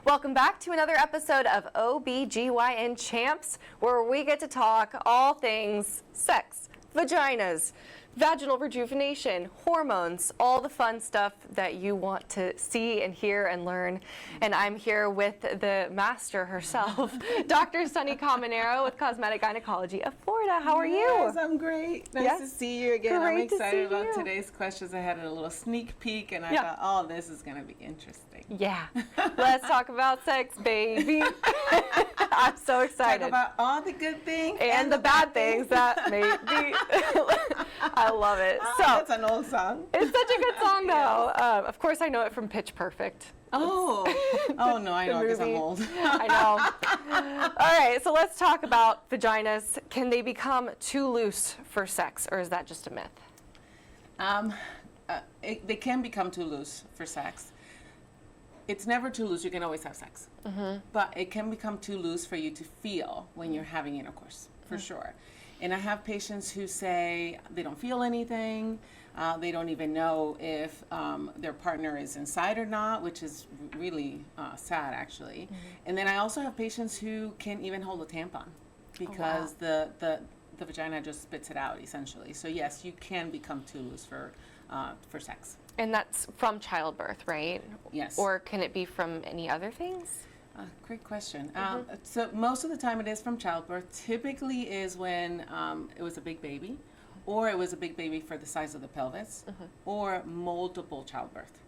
Welcome back to another episode of OBGYN Champs, where we get to talk all things sex, vaginas, vaginal rejuvenation, hormones, all the fun stuff that you want to see and hear and learn. And I'm here with the master herself, Dr. Suny Caminero with Cosmetic Gynecology of Florida. How are you? Yes, I'm great. Nice to see you again. Great I'm excited about you. Today's questions. I had a little sneak peek and I thought, oh, this is going to be interesting. Yeah. Let's talk about sex, baby. I'm so excited. Talk about all the good things and the bad things that may be. I love it. Oh, so that's an old song. It's such a good song, though. Of course, I know it from Pitch Perfect. Oh no, I know because I'm old. I know. All right, so let's talk about vaginas. Can they become too loose for sex, or is that just a myth? They can become too loose for sex. It's never too loose. You can always have sex. But it can become too loose for you to feel when you're having intercourse, for sure. And I have patients who say they don't feel anything. They don't even know if their partner is inside or not, which is really sad, actually. And then I also have patients who can't even hold a tampon because the vagina just spits it out, essentially. So yes, you can become too loose for sex. And that's from childbirth, right? Yes. Or can it be from any other things? Great question. So most of the time it is from childbirth. Typically is when it was a big baby, or it was a big baby for the size of the pelvis, or multiple childbirth.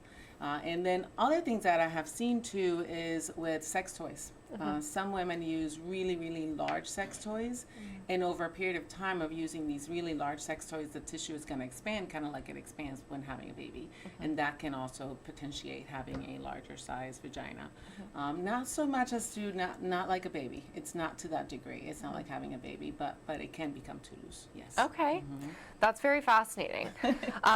And then other things that I have seen too is with sex toys. Some women use really, really large sex toys, and over a period of time of using these really large sex toys, the tissue is going to expand, kind of like it expands when having a baby, and that can also potentiate having a larger size vagina. Not so much as to not like a baby. It's not to that degree. It's not like having a baby, but it can become too loose. Yes. Okay, that's very fascinating.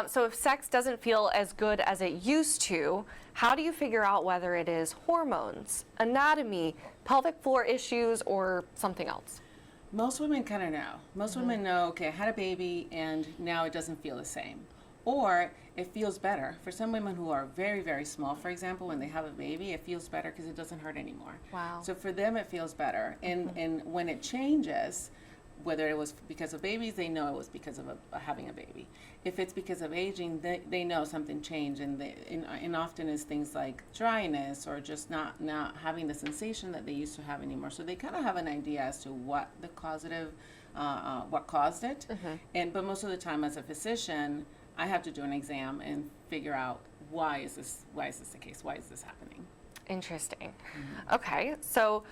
So if sex doesn't feel as good as it used to, how do you figure out whether it is hormones, anatomy, pelvic floor issues, or something else? Most women kind of know. Most women know, okay, I had a baby and now it doesn't feel the same. Or it feels better. For some women who are very, very small, for example, when they have a baby, it feels better because it doesn't hurt anymore. Wow. So for them, it feels better. And when it changes, whether it was because of babies, they know it was because of having a baby. If it's because of aging, they know something changed, and often it's things like dryness or just not having the sensation that they used to have anymore. So they kind of have an idea as to what the causative, what caused it. But most of the time, as a physician, I have to do an exam and figure out why is this the case? Why is this happening? Interesting. Okay, so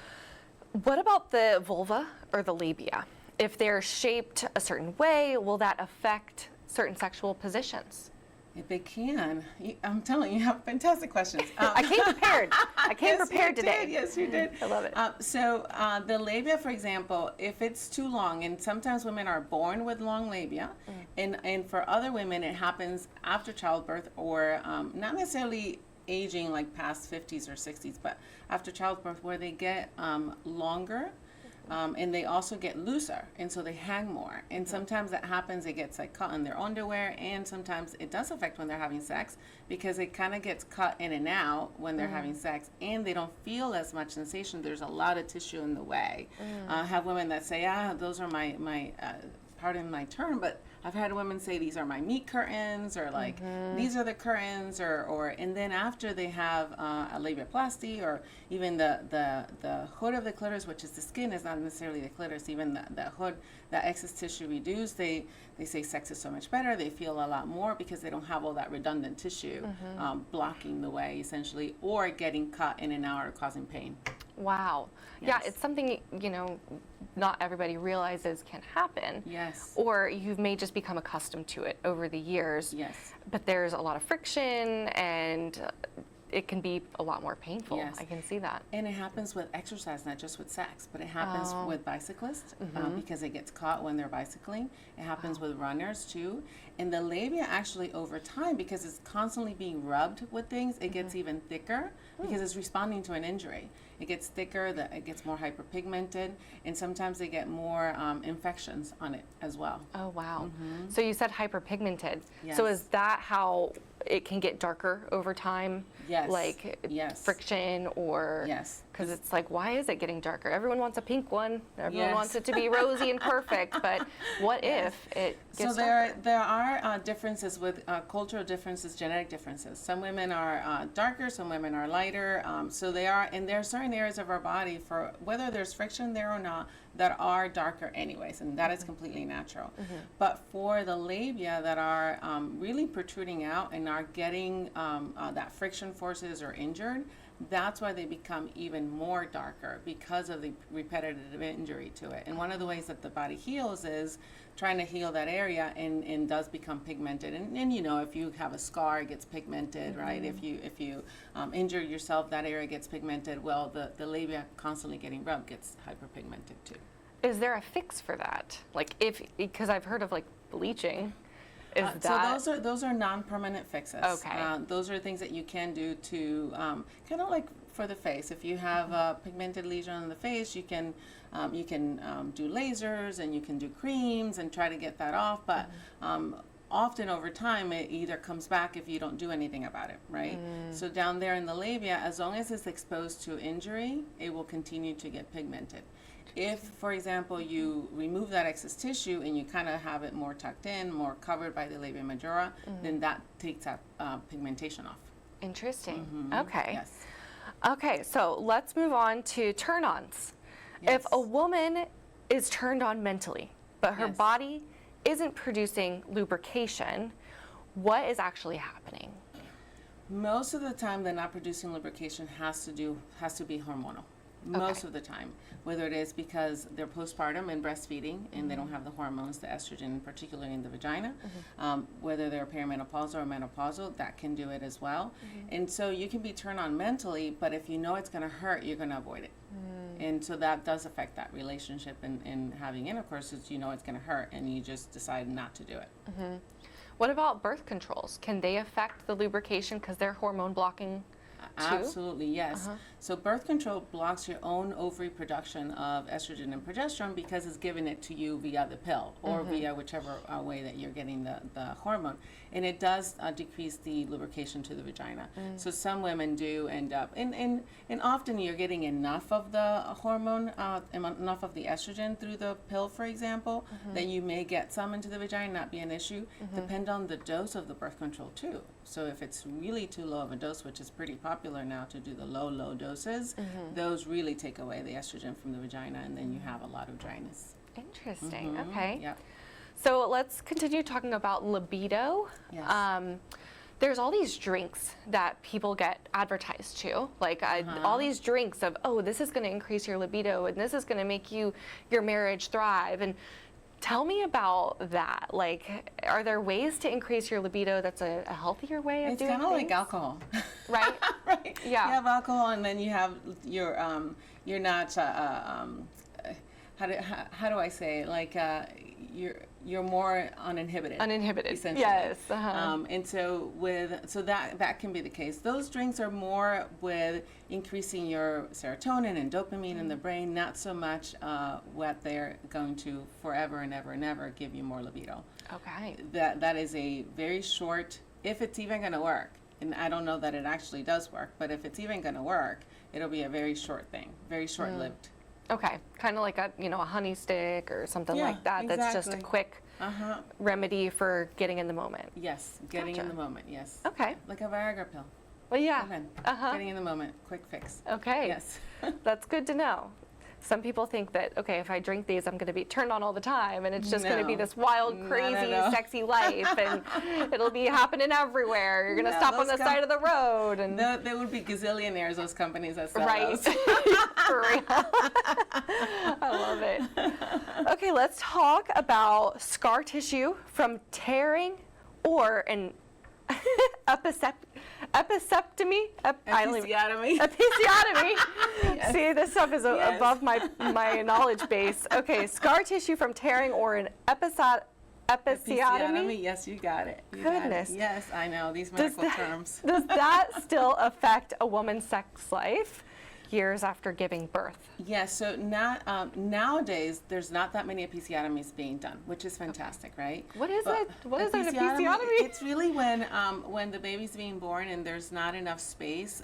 what about the vulva or the labia? If they're shaped a certain way, will that affect certain sexual positions? If they can. I'm telling you, you have fantastic questions. I came prepared. I came prepared today. Yes, you did. I love it. So the labia, for example, if it's too long, and sometimes women are born with long labia, and for other women it happens after childbirth or not necessarily aging like past 50s or 60s, but after childbirth where they get longer. And they also get looser, and so they hang more. And sometimes that happens, it gets like caught in their underwear, and sometimes it does affect when they're having sex because it kind of gets cut in and out when they're having sex, and they don't feel as much sensation. There's a lot of tissue in the way. I have women that say, those are my pardon my term, but I've had women say these are my meat curtains, or like these are the curtains, or and then after they have a labiaplasty, or even the hood of the clitoris, which is the skin, is not necessarily the clitoris, even the hood, that excess tissue reduced, they say sex is so much better. They feel a lot more because they don't have all that redundant tissue blocking the way, essentially, or getting cut in and out or causing pain. Wow. Yes. Yeah, it's something, not everybody realizes can happen. Yes. Or you may just become accustomed to it over the years. Yes. But there's a lot of friction, and it can be a lot more painful. Yes. I can see that. And it happens with exercise, not just with sex, but it happens with bicyclists because it gets caught when they're bicycling. It happens with runners too. And the labia actually over time, because it's constantly being rubbed with things, it gets even thicker because it's responding to an injury. It gets thicker, it gets more hyperpigmented, and sometimes they get more infections on it as well. Oh, wow. So you said hyperpigmented. Yes. So is that how it can get darker over time? Yes. like Yes. friction or Yes. because it's like, why is it getting darker? Everyone wants a pink one. Everyone Yes. wants it to be rosy and perfect, but what if it gets So darker? there are differences with cultural differences, genetic differences. Some women are darker, some women are lighter. So they are, and there are certain areas of our body, for whether there's friction there or not, that are darker anyways, and that is completely natural. But for the labia that are really protruding out and are getting that friction forces or injured, that's why they become even more darker because of the repetitive injury to it. And one of the ways that the body heals is trying to heal that area and does become pigmented. And you know, if you have a scar, it gets pigmented, right? If you injure yourself, that area gets pigmented. Well, the labia constantly getting rubbed gets hyperpigmented too. Is there a fix for that? Like because I've heard of like bleaching. Is that So those are non-permanent fixes. Okay. Those are things that you can do to kind of like for the face. If you have a pigmented lesion on the face, you can do lasers and you can do creams and try to get that off. But often over time, it either comes back if you don't do anything about it, right? So down there in the labia, as long as it's exposed to injury, it will continue to get pigmented. If, for example, you remove that excess tissue and you kind of have it more tucked in, more covered by the labia majora, then that takes that pigmentation off. interesting? Okay. Yes. Okay, so let's move on to turn-ons. Yes. If a woman is turned on mentally, but her Yes. body isn't producing lubrication, what is actually happening? Most of the time, the not producing lubrication has to be hormonal. Most of the time, whether it is because they're postpartum and breastfeeding and they don't have the hormones, the estrogen, particularly in the vagina, whether they're perimenopausal or menopausal, that can do it as well. And so you can be turned on mentally, but if you know it's going to hurt, you're going to avoid it. And so that does affect that relationship and having intercourse, is you know it's going to hurt and you just decide not to do it. What about birth controls? Can they affect the lubrication because they're hormone blocking too? Absolutely, yes. So birth control blocks your own ovary production of estrogen and progesterone because it's giving it to you via the pill or via whichever way that you're getting the hormone. And it does decrease the lubrication to the vagina. So some women do end up, and often you're getting enough of the hormone, enough of the estrogen through the pill, for example, that you may get some into the vagina, not be an issue. Depend on the dose of the birth control too. So if it's really too low of a dose, which is pretty popular now to do the low doses, those really take away the estrogen from the vagina, and then you have a lot of dryness. Interesting. Okay. Yep. So let's continue talking about libido. Yes. There's all these drinks that people get advertised to, like all these drinks of, oh, this is going to increase your libido and this is going to make your marriage thrive. And tell me about that. Like, are there ways to increase your libido that's a healthier way of doing It's things? kind of like alcohol. Right? Right. Yeah. You have alcohol, and then you have you're not how do I say it? Like you're more uninhibited. Uninhibited. Essentially. Yes. And so that can be the case. Those drinks are more with increasing your serotonin and dopamine in the brain, not so much what they're going to forever and ever and ever give you more libido. Okay. That is a very short, if it's even going to work. And I don't know that it actually does work, but if it's even going to work, it'll be a very short thing, very short-lived. Okay, kind of like a honey stick or something Yeah, like that. That's just a exactly. quick remedy for getting in the moment. Yes, getting in Gotcha. the moment, yes. Okay. Like a Viagra pill. Well, yeah. Go ahead. Getting in the moment, quick fix. Okay. Yes. That's good to know. Some people think that, okay, if I drink these, I'm going to be turned on all the time, and it's just going to be No. this wild, Not crazy, at all. sexy life, and it'll be happening everywhere. You're going to No, stop on the those side of the road, and There would be gazillionaires, those companies that sell right. those. For real. I love it. Okay, let's talk about scar tissue from tearing or an episiotomy. Episiotomy. Yes. See, this stuff is Yes. above my knowledge base. Okay, scar tissue from tearing or an episiotomy. Yes, you got it. Goodness. Yes, I know these medical terms. Does that still affect a woman's sex life? years after giving birth? Yes, so nowadays there's not that many episiotomies being done, which is fantastic, right? What is it? What is an Episiotomy, episiotomy? It's really when the baby's being born and there's not enough space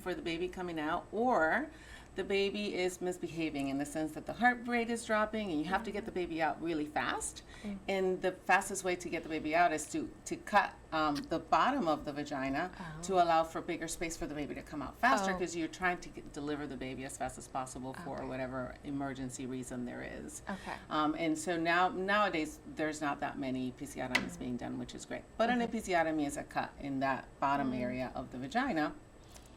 for the baby coming out, or the baby is misbehaving in the sense that the heart rate is dropping and you have to get the baby out really fast. And the fastest way to get the baby out is to cut the bottom of the vagina to allow for bigger space for the baby to come out faster, because you're trying to deliver the baby as fast as possible for whatever emergency reason there is. And so nowadays there's not that many episiotomies being done, which is great. But an episiotomy is a cut in that bottom area of the vagina,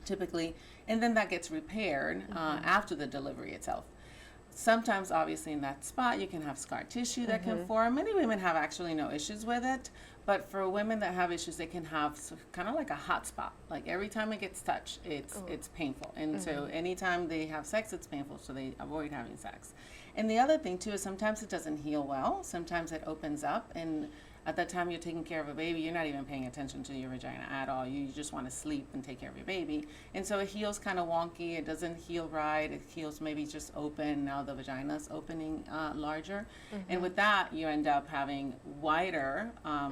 typically, and then that gets repaired after the delivery itself. Sometimes, obviously, in that spot, you can have scar tissue that can form. Many women have actually no issues with it, but for women that have issues, they can have kind of like a hot spot. Like every time it gets touched, it's painful. And so anytime they have sex, it's painful, so they avoid having sex. And the other thing, too, is sometimes it doesn't heal well. Sometimes it opens up, and at that time you're taking care of a baby, you're not even paying attention to your vagina at all. You just want to sleep and take care of your baby. And so it heals kind of wonky. It doesn't heal right. It heals maybe just open. Now the vagina's opening larger. And with that, you end up having wider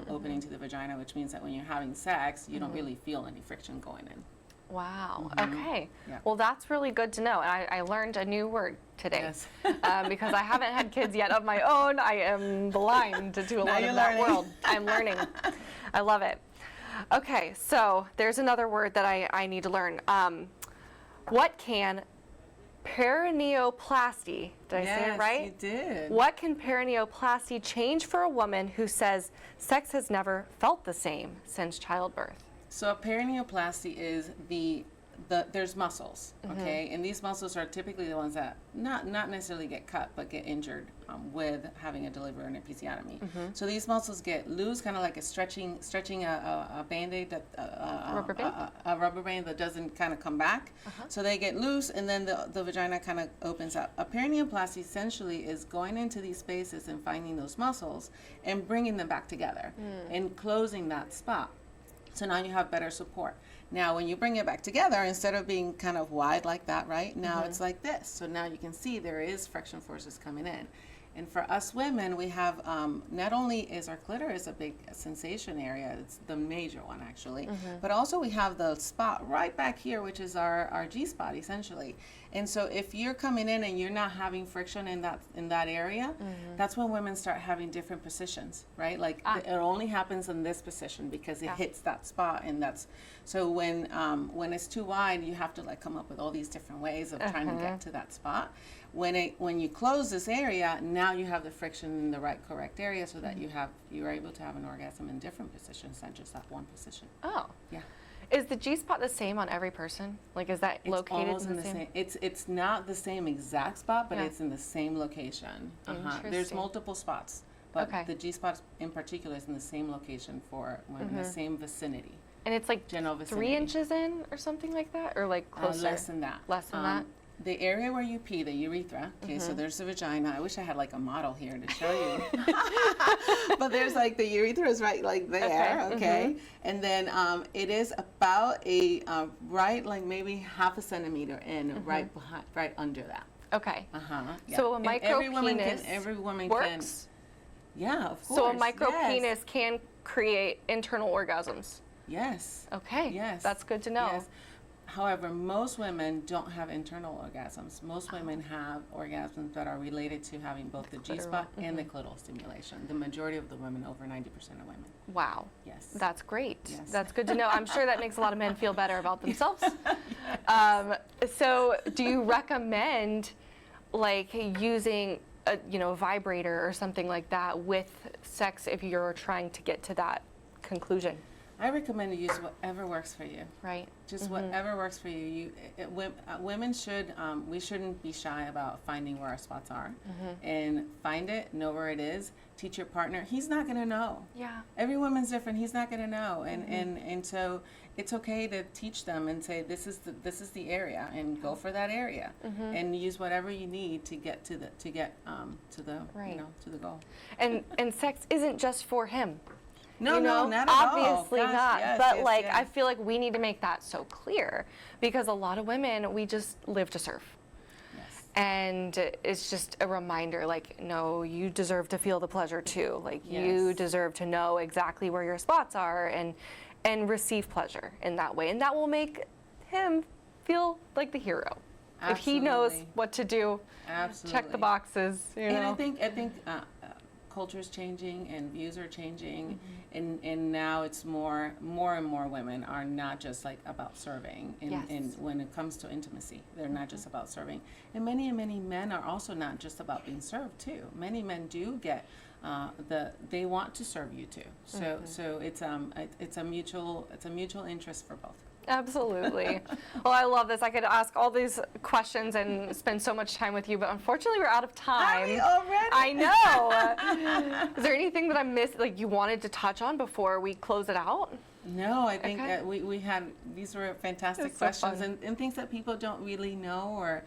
opening to the vagina, which means that when you're having sex, you don't really feel any friction going in. Wow. Okay. Yeah. Well, that's really good to know. And I learned a new word today. Yes. Because I haven't had kids yet of my own. I am blind to a lot of that world. I'm learning. I love it. Okay, so there's another word that I need to learn. What can perineoplasty, did I say it right? Yes, you did. What can perineoplasty change for a woman who says sex has never felt the same since childbirth? So a perineoplasty is there's muscles, okay? And these muscles are typically the ones that not necessarily get cut, but get injured with having a delivery or an episiotomy. So these muscles get loose, kind of like stretching a Band-Aid, a rubber band that doesn't kind of come back. So they get loose, and then the vagina kind of opens up. A perineoplasty essentially is going into these spaces and finding those muscles and bringing them back together and closing that spot. So now you have better support. Now, when you bring it back together, instead of being kind of wide like that, right? Now it's like this. So now you can see there is friction forces coming in. And for us women, we have, not only is our clitoris a big sensation area, it's the major one actually, but also we have the spot right back here, which is our G-spot essentially. And so if you're coming in and you're not having friction in that area, that's when women start having different positions, right? Like it only happens in this position because it hits that spot, and that's, so when it's too wide, you have to like come up with all these different ways of trying to get to that spot. When you close this area, now you have the friction in the right correct area, so that you're able to have an orgasm in different positions, not just that one position. Oh. Yeah. Is the G-spot the same on every person? Like, is that located almost in the same? It's not the same exact spot, but it's in the same location. There's multiple spots, but the G-spot in particular is in the same location for women, the same vicinity. And it's like General 3 vicinity. inches in or something like that? Or like closer? Less than that. Less than that? The area where you pee, the urethra, okay, so there's the vagina. I wish I had like a model here to show you. But there's like the urethra is right like there, okay? And then it is about a, right like maybe half a centimeter in, right behind, right under that. Okay. Yeah. So a And micro penis every woman works? can. Yeah, of course. So a micro yes. penis can create internal orgasms? Yes. Okay. Yes. That's good to know. Yes. However, most women don't have internal orgasms. Most women have orgasms that are related to having both the G-spot and the clitoral stimulation. The majority of the women, over 90% of women. Wow. Yes. That's great. Yes. That's good to know. I'm sure that makes a lot of men feel better about themselves. So do you recommend like using a vibrator or something like that with sex if you're trying to get to that conclusion? I recommend you use whatever works for you. Right. Just whatever works for you. Women should, we shouldn't be shy about finding where our spots are. And find it, know where it is, teach your partner. He's not gonna know. Yeah. Every woman's different, he's not gonna know. And so it's okay to teach them and say, this is the area, and go for that area. And use whatever you need to get to the Right. to the goal. And sex isn't just for him. No, you know? no, not at all. Obviously Gosh, not. yes, But yes, like, yes. I feel like we need to make that so clear because a lot of women, we just live to serve. Yes. And it's just a reminder, like, no, you deserve to feel the pleasure too. Like, you Yes. deserve to know exactly where your spots are and receive pleasure in that way. And that will make him feel like the hero. If he knows Absolutely. what to do, Absolutely. check the boxes, you know. And I think culture is changing and views are changing, and now it's more and more women are not just like about serving. And when it comes to intimacy, they're not just about serving. And many men are also not just about being served too. Many men do get they want to serve you too. So it's a mutual interest for both. Absolutely. Well, I love this. I could ask all these questions and spend so much time with you, but unfortunately, we're out of time. Are we already? I know. Is there anything that I missed, like you wanted to touch on before we close it out? No, I think Okay. we had, these were fantastic It's so questions fun. and things that people don't really know, or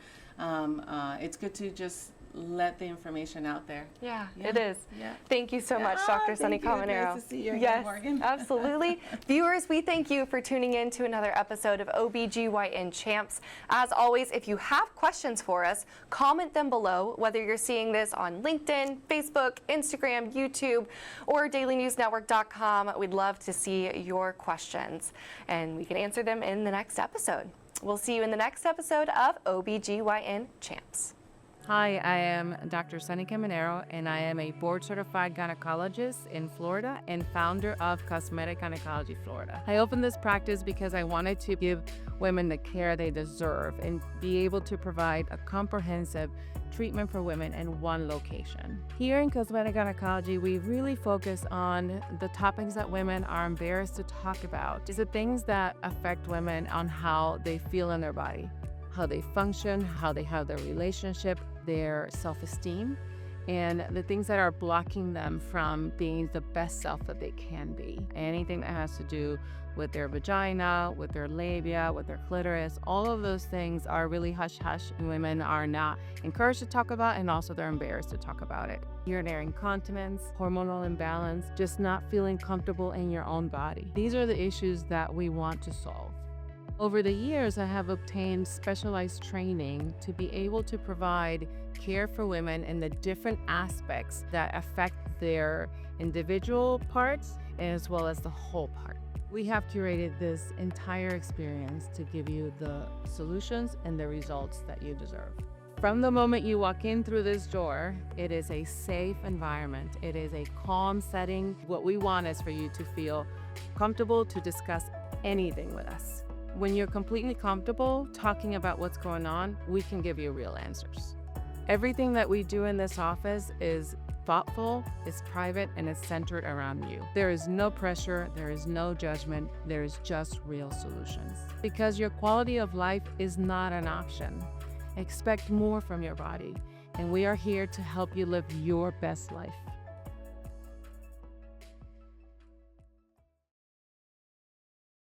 it's good to just let the information out there. Yeah, Yeah, it is. yeah. Thank you so much, Ah, Dr. Suny thank you. Nice Caminero. to see you again, Yes, Morgan. absolutely. Viewers, we thank you for tuning in to another episode of OBGYN Champs. As always, if you have questions for us, comment them below, whether you're seeing this on LinkedIn, Facebook, Instagram, YouTube, or dailynewsnetwork.com. We'd love to see your questions, and we can answer them in the next episode. We'll see you in the next episode of OBGYN Champs. Hi, I am Dr. Suny Caminero, and I am a board-certified gynecologist in Florida and founder of Cosmetic Gynecology Florida. I opened this practice because I wanted to give women the care they deserve and be able to provide a comprehensive treatment for women in one location. Here in Cosmetic Gynecology, we really focus on the topics that women are embarrassed to talk about. It's the things that affect women on how they feel in their body, how they function, how they have their relationship, their self-esteem, and the things that are blocking them from being the best self that they can be. Anything that has to do with their vagina, with their labia, with their clitoris, all of those things are really hush-hush, and women are not encouraged to talk about, and also they're embarrassed to talk about it. Urinary incontinence, hormonal imbalance, just not feeling comfortable in your own body. These are the issues that we want to solve. Over the years, I have obtained specialized training to be able to provide care for women in the different aspects that affect their individual parts as well as the whole part. We have curated this entire experience to give you the solutions and the results that you deserve. From the moment you walk in through this door, it is a safe environment. It is a calm setting. What we want is for you to feel comfortable to discuss anything with us. When you're completely comfortable talking about what's going on, we can give you real answers. Everything that we do in this office is thoughtful, it's private, and it's centered around you. There is no pressure, there is no judgment, there is just real solutions. Because your quality of life is not an option. Expect more from your body, and we are here to help you live your best life.